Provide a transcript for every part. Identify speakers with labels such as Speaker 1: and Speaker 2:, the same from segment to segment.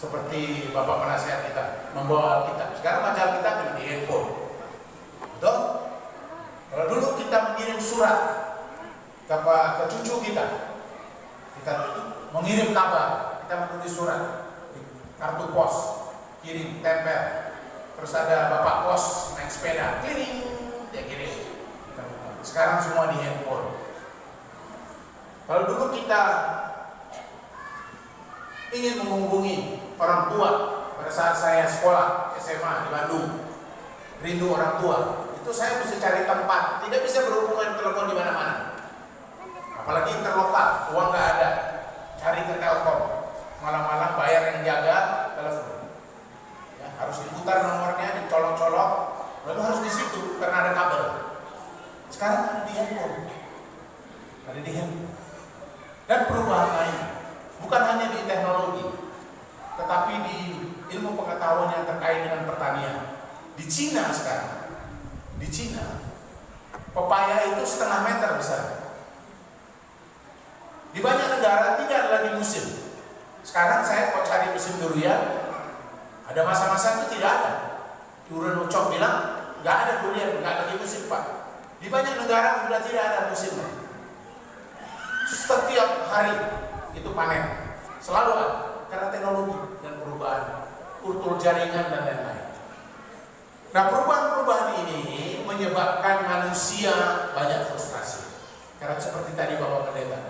Speaker 1: seperti Bapak penasihat kita membawa Alkitab. Sekarang baca Alkitab dengan di handphone. Betul? Kalau dulu kita mengirim surat ke cucu kita mengirim kabar, kita menulis surat di kartu pos, kirim, tempel. Terus ada bapak pos naik sepeda, keliling, dia kirim. Sekarang semua di handphone. Kalau dulu kita ingin menghubungi orang tua, pada saat saya sekolah SMA di Bandung, rindu orang tua, itu saya mesti cari tempat, tidak bisa berhubungan telepon di mana-mana. Apalagi interlokal, uang nggak ada, cari ke Telkom, malam-malam bayar yang jaga telepon. Ya, harus diputar nomornya, dicolok-colok, lalu harus di situ karena ada kabel. Sekarang ada di handphone, Dan perubahan lain, bukan hanya di teknologi, tetapi di ilmu pengetahuan yang terkait dengan pertanian. Di Cina sekarang, pepaya itu 1,5 meter besar. Di banyak negara tidak ada lagi musim. Sekarang saya mau cari musim durian, ada masa-masa itu tidak ada. Durian Ucok bilang, nggak ada durian, nggak lagi musim Pak. Di banyak negara sudah tidak ada musimnya. Setiap hari itu panen, selalu ada, karena teknologi dan perubahan, kultur jaringan dan lain-lain. Nah, perubahan-perubahan ini menyebabkan manusia banyak frustrasi. Karena seperti tadi Bapak Pendeta,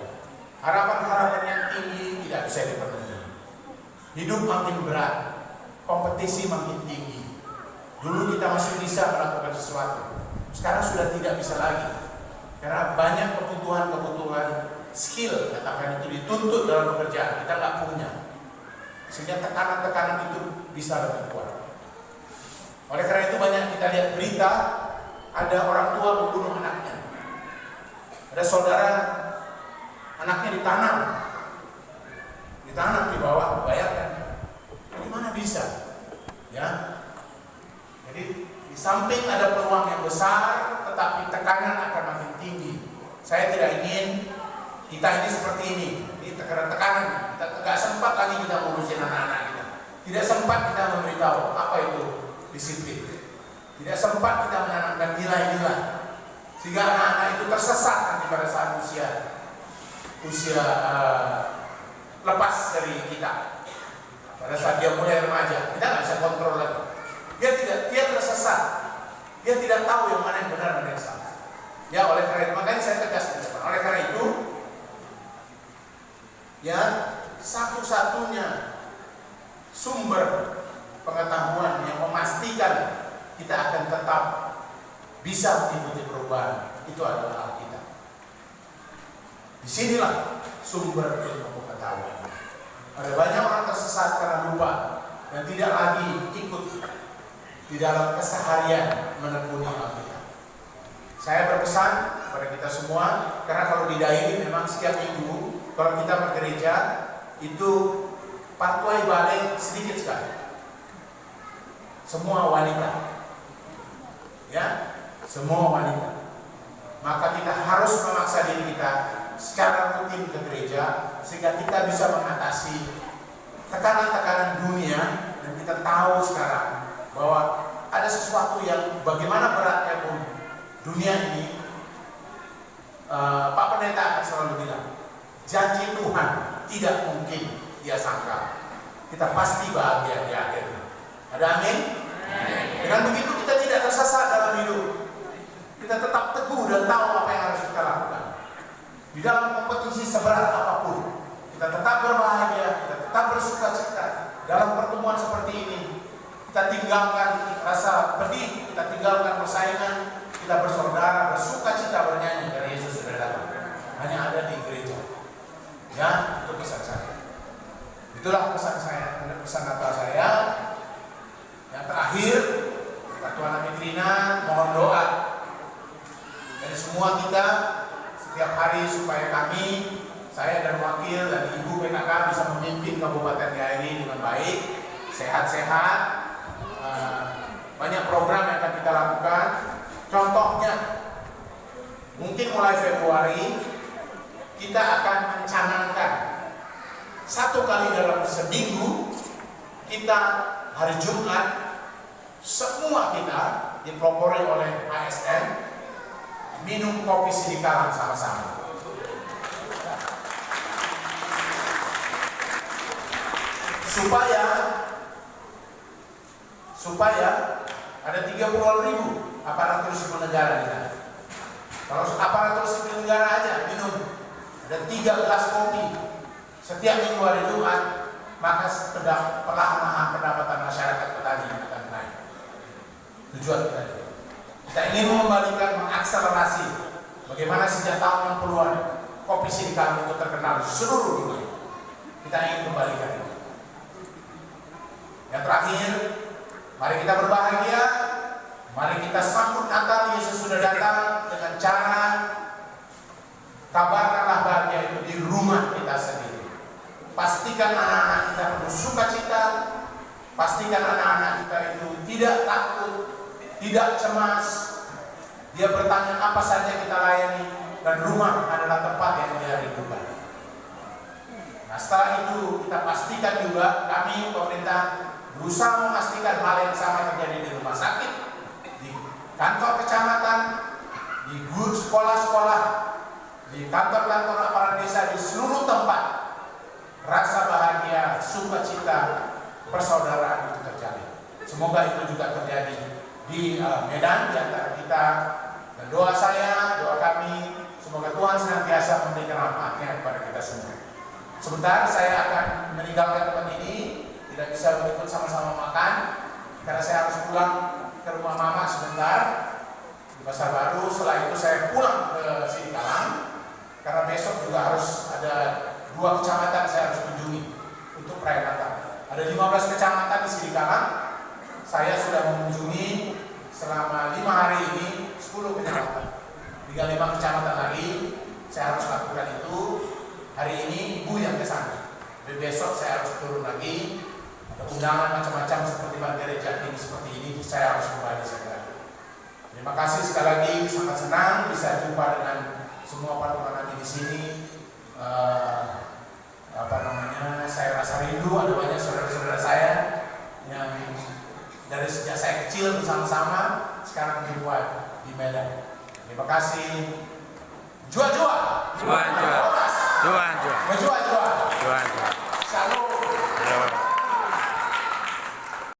Speaker 1: harapan-harapan yang tinggi tidak bisa dipenuhi. Hidup makin berat, kompetisi makin tinggi. Dulu kita masih bisa melakukan sesuatu, sekarang sudah tidak bisa lagi. Karena banyak kebutuhan skill, katakan itu dituntut dalam pekerjaan, kita nggak punya. Sehingga tekanan-tekanan itu bisa lebih kuat. Oleh karena itu banyak kita lihat berita, ada orang tua membunuh anaknya. Ada saudara, anaknya ditanam di bawah, bayarkan. Bagaimana bisa? Ya. Jadi di samping ada peluang yang besar, tetapi tekanan akan makin tinggi. Saya tidak ingin kita ini seperti ini tekanan. Kita tidak sempat lagi kita ngurusin anak-anak kita. Tidak sempat kita memberitahu apa itu disiplin. Tidak sempat kita menanamkan nilai-nilai. Sehingga anak-anak itu tersesat nanti pada saat usia lepas dari kita. Pada saat dia mulai remaja, kita nggak bisa kontrol lagi. Dia tersesat. Dia tidak tahu yang mana yang benar dan yang salah. Ya, oleh karena itu, makanya saya tegas. Oleh karena itu, ya, satu-satunya sumber pengetahuan yang memastikan kita akan tetap bisa mengikuti perubahan itu adalah Alkitab. Disinilah sumber ilmu pengetahuan. Ada banyak orang tersesat karena lupa dan tidak lagi ikut di dalam keseharian menekuni Alkitab. Saya berpesan kepada kita semua, karena kalau di Dairi memang setiap minggu kalau kita bergereja itu patuai balik sedikit sekali. Semua wanita, ya, semua wanita. Maka kita harus memaksa diri kita secara rutin ke gereja sehingga kita bisa mengatasi tekanan-tekanan dunia dan kita tahu sekarang bahwa ada sesuatu yang bagaimana beratnya pun dunia ini, Pak Pendeta akan selalu bilang, janji Tuhan tidak mungkin dia sangkal. Kita pasti bahagia di akhirnya. Ada amin? Dengan begitu kita tidak tersesat dalam hidup. Kita tetap teguh dan tahu apa yang harus kita lakukan. Di dalam kompetisi seberat apapun, kita tetap berbahagia, kita tetap bersuka-cita. Dalam pertemuan seperti ini, kita tinggalkan rasa pedih, kita tinggalkan persaingan, kita bersaudara, bersuka-cita bernyanyi karena Yesus sudah datang. Hanya ada di gereja. Ya, itu pesan saya. Itulah pesan saya, pesan Natal saya. Yang terakhir, Pak Tuan Ami Trina mohon doa dari semua kita setiap hari supaya kami, saya dan wakil dan ibu PKK bisa memimpin Kabupaten Dairi dengan baik, sehat-sehat. Banyak program yang akan kita lakukan. Contohnya, mungkin mulai Februari kita akan mencanangkan 1 kali dalam seminggu kita hari Jumat semua kita dipelopori oleh ASN minum kopi Sidikalang sama-sama. Supaya ada 30.000 aparatur sipil negara kita. Kalau aparatur sipil negara aja minum ada 3 gelas kopi setiap minggu hari Jumat, maka perlahan-lahan pendapatan masyarakat petani akan naik. Tujuan kita ingin mengembalikan, mengakselerasi bagaimana sejak tahun 60-an kopi Sidikalang itu terkenal di seluruh dunia. Kita ingin kembalikan. Yang terakhir, mari kita berbahagia, mari kita sambut Natal Yesus sudah datang dengan cara kabarkanlah bahagia itu di rumah kita sendiri. Pastikan anak-anak kita penuh sukacita, pastikan anak-anak kita itu tidak takut, tidak cemas. Dia bertanya apa saja kita layani, dan rumah adalah tempat yang dia rindukan. Nah, setelah itu kita pastikan juga kami pemerintah berusaha memastikan hal yang sama terjadi di rumah sakit, di kantor kecamatan, di sekolah-sekolah, di kantor-kantor aparat desa, di seluruh tempat rasa bahagia, sukacita, persaudaraan itu terjadi. Semoga itu juga terjadi di Medan di antara kita. Dan doa saya, doa kami, semoga Tuhan senantiasa memberikan rahmat-Nya kepada kita semua. Sebentar saya akan meninggalkan tempat ini, tidak bisa berikut sama-sama makan karena saya harus pulang ke rumah mama sebentar di Pasar Baru. Setelah itu saya pulang ke Sidikalang karena besok juga harus ada 2 kecamatan saya harus kunjungi untuk perayaan Natal. Ada 15 kecamatan di Sidikalang. Saya sudah mengunjungi selama 5 hari ini 10 kecamatan. Tinggal 5 kecamatan lagi saya harus lakukan itu. Hari ini ibu yang ke sana. Dan besok saya harus turun lagi. Ada undangan macam-macam seperti gereja ini seperti ini, saya harus kembali segera. Terima kasih sekali lagi, sangat senang bisa jumpa dengan semua para penonton di sini. Saya rasa rindu, ada banyak saudara-saudara saya yang dari sejak saya kecil bersama-sama sekarang dibuat di Medan. Terima kasih. Jua-jua.
Speaker 2: Jua-jua. Jua-jua.
Speaker 1: Jua-jua.
Speaker 2: Jua-jua.
Speaker 1: Shalom.